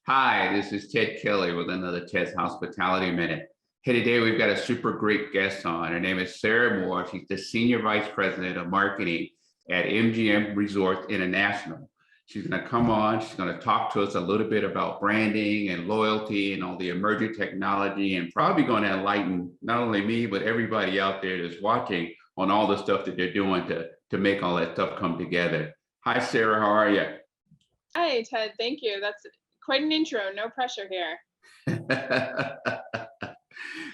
Hi, this is Ted Kelly with another Ted's Hospitality Minute. Hey, today we've got a super great guest on. Her name is Sarah Moore. She's the Senior Vice President of Marketing at MGM Resorts International. She's going to come on. She's going to talk to us a little bit about branding and loyalty and all the emerging technology, and probably going to enlighten not only me, but everybody out there that's watching on all the stuff that they're doing to make all that stuff come together. Hi, Sarah. How are you? Hi, Ted. Thank you. That's quite an intro. No pressure here.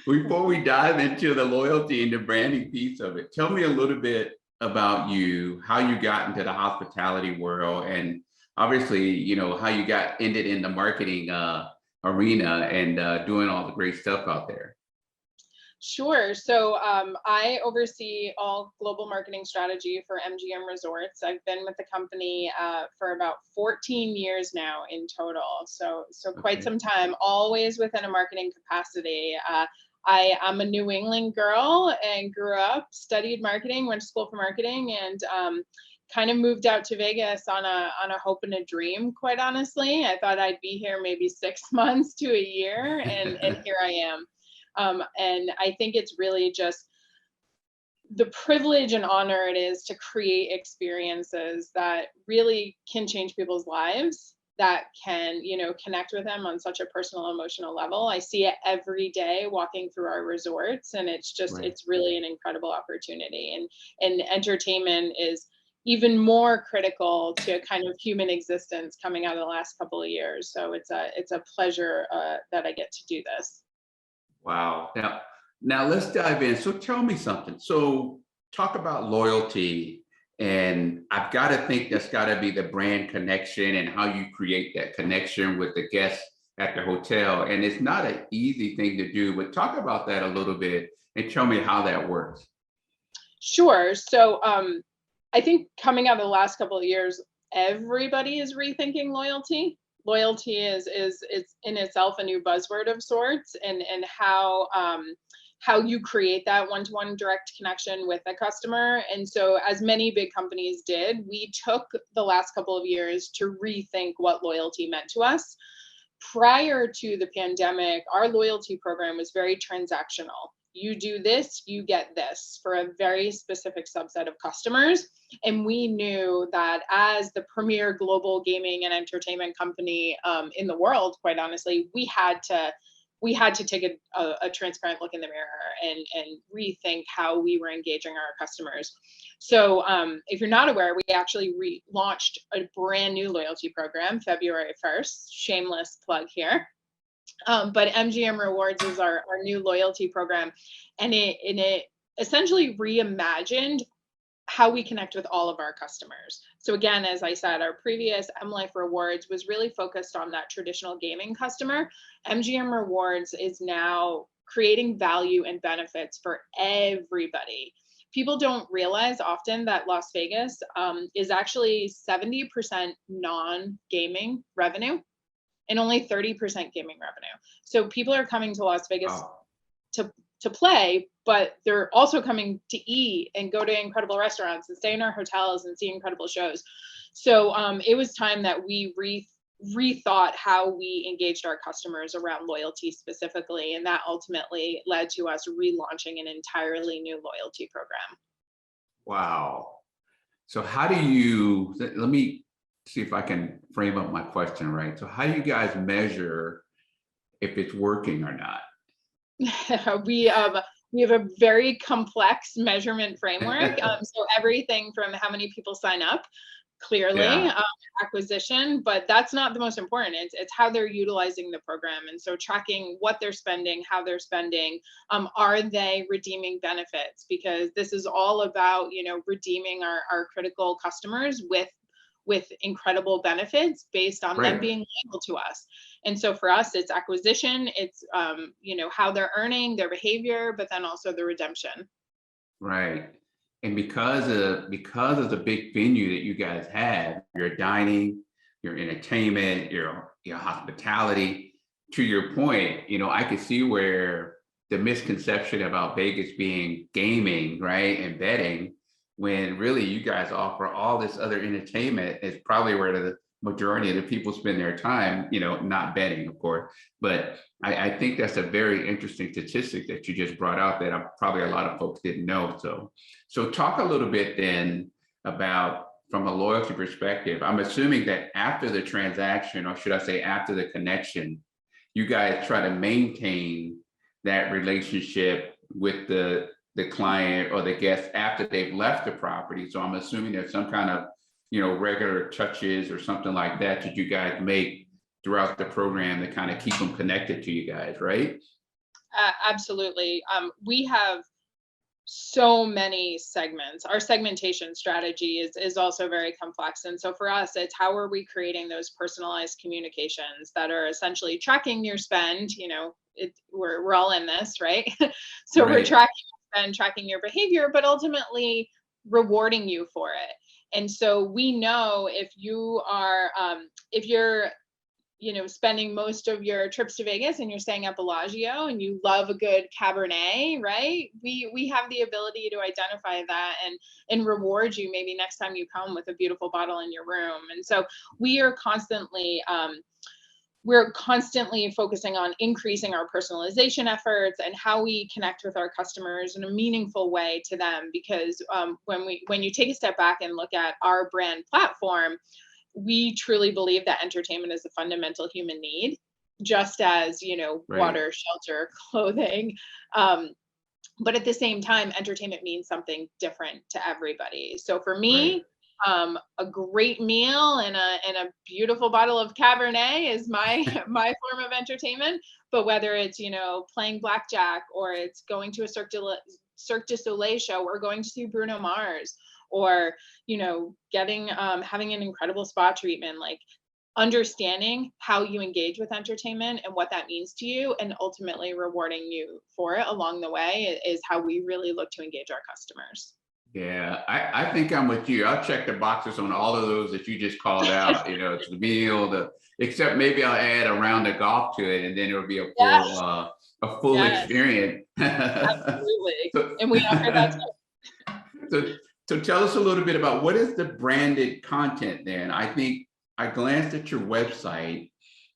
Before we dive into the loyalty and the branding piece of it, tell me a little bit about you, how you got into the hospitality world, and obviously, how you got ended in the marketing arena and doing all the great stuff out there. Sure. So I oversee all global marketing strategy for MGM Resorts. I've been with the company for about 14 years now in total. So quite Okay. some time, always within a marketing capacity. I'm a New England girl and grew up, studied marketing, went to school for marketing, and kind of moved out to Vegas on a hope and a dream. Quite honestly, I thought I'd be here maybe 6 months to a year, and here I am. And I think it's really just the privilege and honor it is to create experiences that really can change people's lives, that can, connect with them on such a personal, emotional level. I see it every day walking through our resorts, and Right. it's really an incredible opportunity. And entertainment is even more critical to kind of human existence coming out of the last couple of years. So it's a pleasure that I get to do this. Wow. Now let's dive in. So tell me something. So talk about loyalty, and I've got to think that's got to be the brand connection and how you create that connection with the guests at the hotel. And it's not an easy thing to do, but talk about that a little bit and tell me how that works. Sure. So I think coming out of the last couple of years, everybody is rethinking loyalty. Loyalty is in itself a new buzzword of sorts, and how you create that one-to-one direct connection with a customer. And so, as many big companies did, we took the last couple of years to rethink what loyalty meant to us. Prior to the pandemic, our loyalty program was very transactional. You do this, you get this for a very specific subset of customers. And we knew that as the premier global gaming and entertainment company in the world, quite honestly, we had to take a transparent look in the mirror and rethink how we were engaging our customers. So if you're not aware, we actually launched a brand new loyalty program February 1st. Shameless plug here. But MGM Rewards is our new loyalty program, and it essentially reimagined how we connect with all of our customers. So again, as I said, our previous M Life Rewards was really focused on that traditional gaming customer. MGM Rewards is now creating value and benefits for everybody. People don't realize often that Las Vegas is actually 70% non-gaming revenue and only 30% gaming revenue. So people are coming to Las Vegas Wow. to play, but they're also coming to eat and go to incredible restaurants and stay in our hotels and see incredible shows. So it was time that we rethought how we engaged our customers around loyalty specifically, and that ultimately led to us relaunching an entirely new loyalty program. Wow. So how do you, let me see if I can frame up my question right. So how do you guys measure if it's working or not? We have a very complex measurement framework. So everything from how many people sign up, clearly, Yeah, acquisition, but that's not the most important. It's how they're utilizing the program, and so tracking what they're spending, how they're spending. Are they redeeming benefits? Because this is all about redeeming our critical customers with incredible benefits based on them right, being loyal to us. And so for us, it's acquisition, it's how they're earning, their behavior, but then also the redemption. right. And because of the big venue that you guys have, your dining, your entertainment, your hospitality, to your point, I could see where the misconception about Vegas being gaming, right, and betting, when really you guys offer all this other entertainment, is probably where majority of the people spend their time, not betting, of course. But I think that's a very interesting statistic that you just brought out that probably a lot of folks didn't know. So talk a little bit then about, from a loyalty perspective, I'm assuming that after the transaction, or should I say after the connection, you guys try to maintain that relationship with the client or the guest after they've left the property. So I'm assuming there's some kind of, regular touches or something like that you guys make throughout the program to kind of keep them connected to you guys, right? Absolutely. We have so many segments. Our segmentation strategy is also very complex. And so for us, it's how are we creating those personalized communications that are essentially tracking your spend, we're all in this, right? So Right. We're tracking and tracking your behavior, but ultimately rewarding you for it. And so we know if you are, if you're, spending most of your trips to Vegas and you're staying at Bellagio and you love a good Cabernet, right? We have the ability to identify that and reward you maybe next time you come with a beautiful bottle in your room. And so we are constantly, we're constantly focusing on increasing our personalization efforts and how we connect with our customers in a meaningful way to them. Because when you take a step back and look at our brand platform, we truly believe that entertainment is a fundamental human need, just as, Right. water, shelter, clothing. But at the same time, entertainment means something different to everybody. So for me, Right. a great meal and a beautiful bottle of Cabernet is my my form of entertainment. But whether it's playing blackjack, or it's going to a Cirque du Soleil show, or going to see Bruno Mars, or getting having an incredible spa treatment, like understanding how you engage with entertainment and what that means to you, and ultimately rewarding you for it along the way is how we really look to engage our customers. Yeah, I think I'm with you. I'll check the boxes on all of those that you just called out. It's the meal, except maybe I'll add a round of golf to it, and then it'll be Yes, a full yes, experience. absolutely. So, And we offer that too. so, so tell us a little bit about what is the branded content then? I think I glanced at your website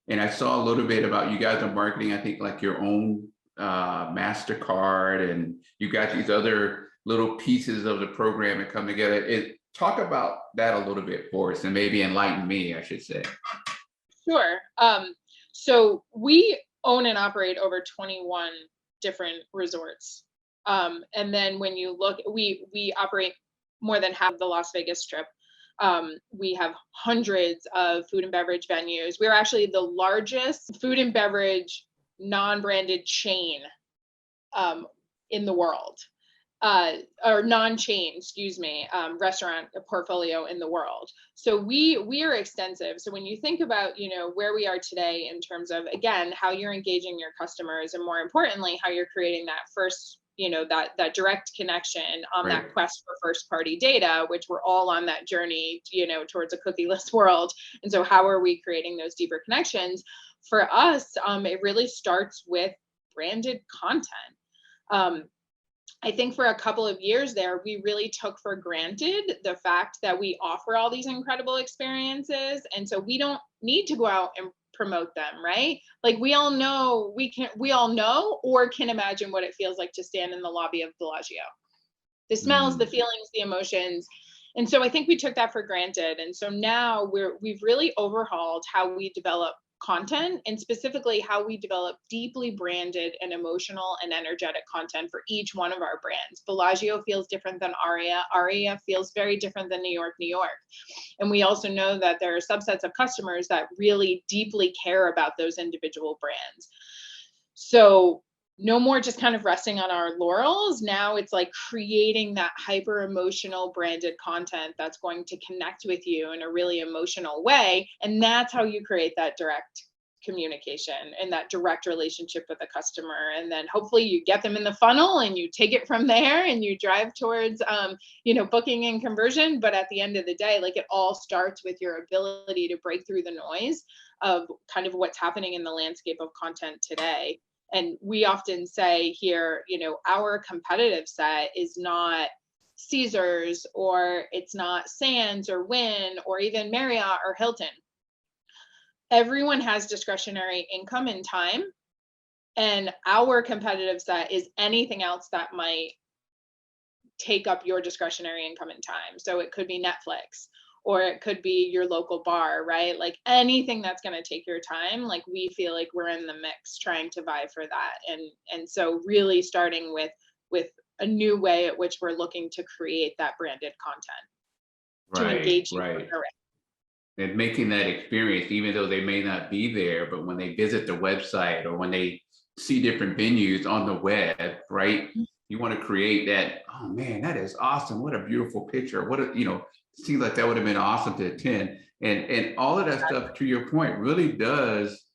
and I saw a little bit about you guys are marketing, I think like your own MasterCard, and you got these other little pieces of the program that come together. Talk about that a little bit for us and maybe enlighten me, I should say. Sure. So we own and operate over 21 different resorts. And then when you look, we operate more than half of the Las Vegas Strip. We have hundreds of food and beverage venues. We're actually the largest food and beverage non-branded chain in the world. Or non-chain, excuse me, restaurant portfolio in the world. So we are extensive. So when you think about, where we are today in terms of, again, how you're engaging your customers, and more importantly, how you're creating that first, that direct connection on Right. that quest for first party data, which we're all on that journey, towards a cookieless world. And so how are we creating those deeper connections? For us, it really starts with branded content. I think for a couple of years there, we really took for granted the fact that we offer all these incredible experiences. And so we don't need to go out and promote them, right? Like we all know or can imagine what it feels like to stand in the lobby of Bellagio. The smells, the Mm. feelings, the emotions. And so I think we took that for granted. And so now we've really overhauled how we develop content, and specifically how we develop deeply branded and emotional and energetic content for each one of our brands. Bellagio feels different than Aria. Aria feels very different than New York, New York. And we also know that there are subsets of customers that really deeply care about those individual brands. So no more just kind of resting on our laurels. Now it's like creating that hyper emotional branded content that's going to connect with you in a really emotional way. And that's how you create that direct communication and that direct relationship with the customer. And then hopefully you get them in the funnel and you take it from there and you drive towards, booking and conversion. But at the end of the day, like it all starts with your ability to break through the noise of kind of what's happening in the landscape of content today. And we often say here, our competitive set is not Caesars, or it's not Sands or Wynn or even Marriott or Hilton. everyone has discretionary income and time, and our competitive set is anything else that might take up your discretionary income and time. So it could be Netflix, or it could be your local bar, right? Like anything that's going to take your time, like we feel like we're in the mix trying to vie for that. And so really starting with a new way at which we're looking to create that branded content to engage you. Right. And making that experience, even though they may not be there, but when they visit the website or when they see different venues on the web, right? You want to create that, oh man, that is awesome. What a beautiful picture. What a, seems like that would have been awesome to attend. And all of that stuff, to your point, really does,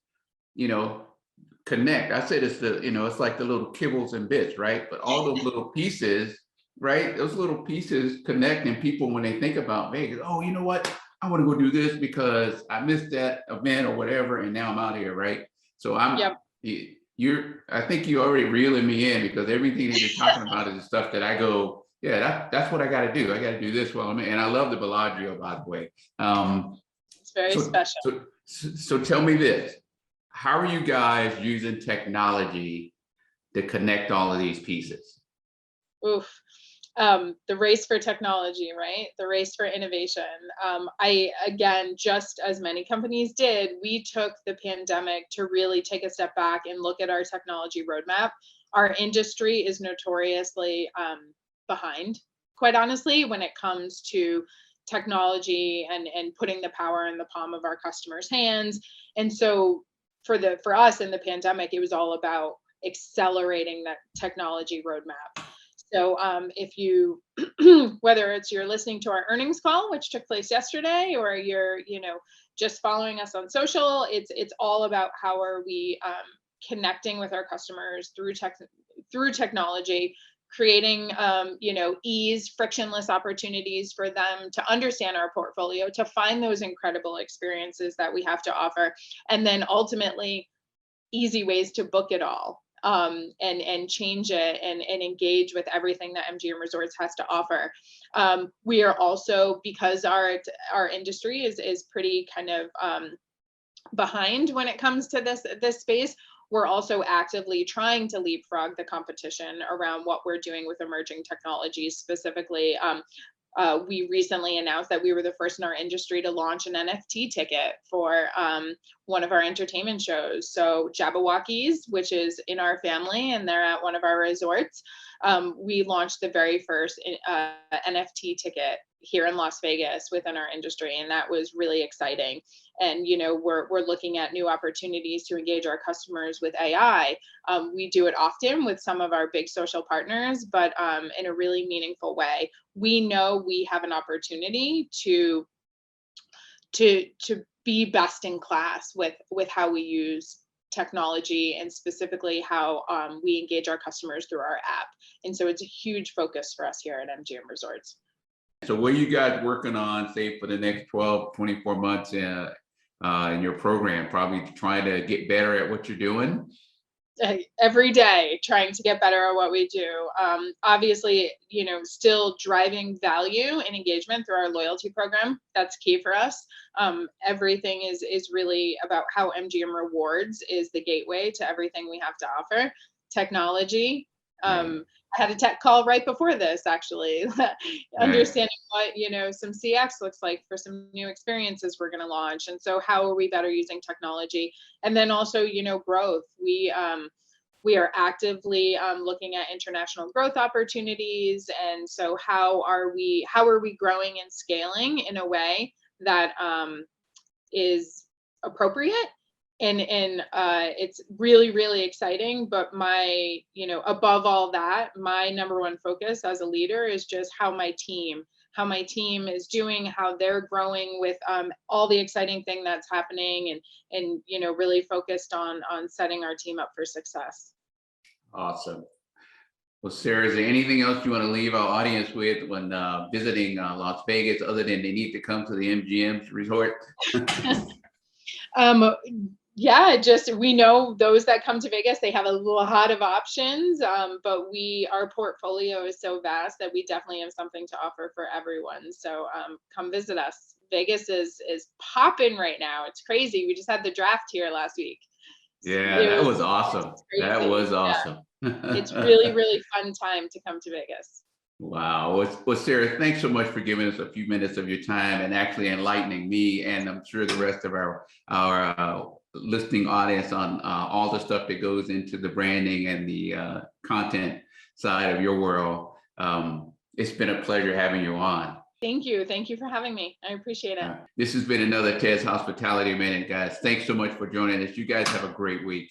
connect. I said it's it's like the little kibbles and bits, right? But all those little pieces, right? Those little pieces connect, and people, when they think about Vegas, oh, you know what? I want to go do this because I missed that event or whatever, and now I'm out here, right? So I think you already reeling me in, because everything that you're talking about is the stuff that I go, yeah, that's what I got to do. I got to do this while I'm in. And I love the Bellagio, by the way. It's very special. So tell me this: how are you guys using technology to connect all of these pieces? Oof. The race for technology, right? The race for innovation. Again, just as many companies did, we took the pandemic to really take a step back and look at our technology roadmap. Our industry is notoriously behind, quite honestly, when it comes to technology and putting the power in the palm of our customers' hands. And so for us in the pandemic, it was all about accelerating that technology roadmap. So if you, whether it's you're listening to our earnings call, which took place yesterday, or you're, just following us on social, it's all about how are we connecting with our customers through technology, creating, ease, frictionless opportunities for them to understand our portfolio, to find those incredible experiences that we have to offer, and then ultimately easy ways to book it all. And change it and engage with everything that MGM Resorts has to offer. We are also, because our industry is pretty kind of behind when it comes to this space, we're also actively trying to leapfrog the competition around what we're doing with emerging technologies. Specifically, we recently announced that we were the first in our industry to launch an NFT ticket for one of our entertainment shows. So Jabberwockies, which is in our family, and they're at one of our resorts. We launched the very first NFT ticket here in Las Vegas within our industry, and that was really exciting. And we're looking at new opportunities to engage our customers with AI. We do it often with some of our big social partners, but in a really meaningful way. We know we have an opportunity to be best in class with how we use technology, and specifically how we engage our customers through our app. And so it's a huge focus for us here at MGM Resorts. So what are you guys working on, say, for the next 12, 24 months in your program? Probably trying to get better at what you're doing? Every day, trying to get better at what we do. Obviously, still driving value and engagement through our loyalty program. That's key for us. Everything is really about how MGM Rewards is the gateway to everything we have to offer. Technology. I had a tech call right before this, actually, understanding what, some CX looks like for some new experiences we're going to launch. And so how are we better using technology? And then also, growth. We are actively looking at international growth opportunities. And so how are we growing and scaling in a way that is appropriate? And it's really, really exciting. But above all that, my number one focus as a leader is just how my team is doing, how they're growing with all the exciting thing that's happening, and really focused on setting our team up for success. Awesome. Well, Sarah, is there anything else you want to leave our audience with when visiting Las Vegas, other than they need to come to the MGM resort? Yeah, just we know those that come to Vegas, they have a lot of options, but our portfolio is so vast that we definitely have something to offer for everyone. So come visit us. Vegas is popping right now. It's crazy. We just had the draft here last week. Yeah, It that was was awesome. it's That crazy. was awesome. It's really, really fun time to come to Vegas. Wow. Well, Sarah, thanks so much for giving us a few minutes of your time and actually enlightening me, and I'm sure the rest of our listening audience on all the stuff that goes into the branding and the content side of your world. It's been a pleasure having you on. Thank you. Thank you for having me. I appreciate it. This has been another Ted's Hospitality Minute, guys. Thanks so much for joining us. You guys have a great week.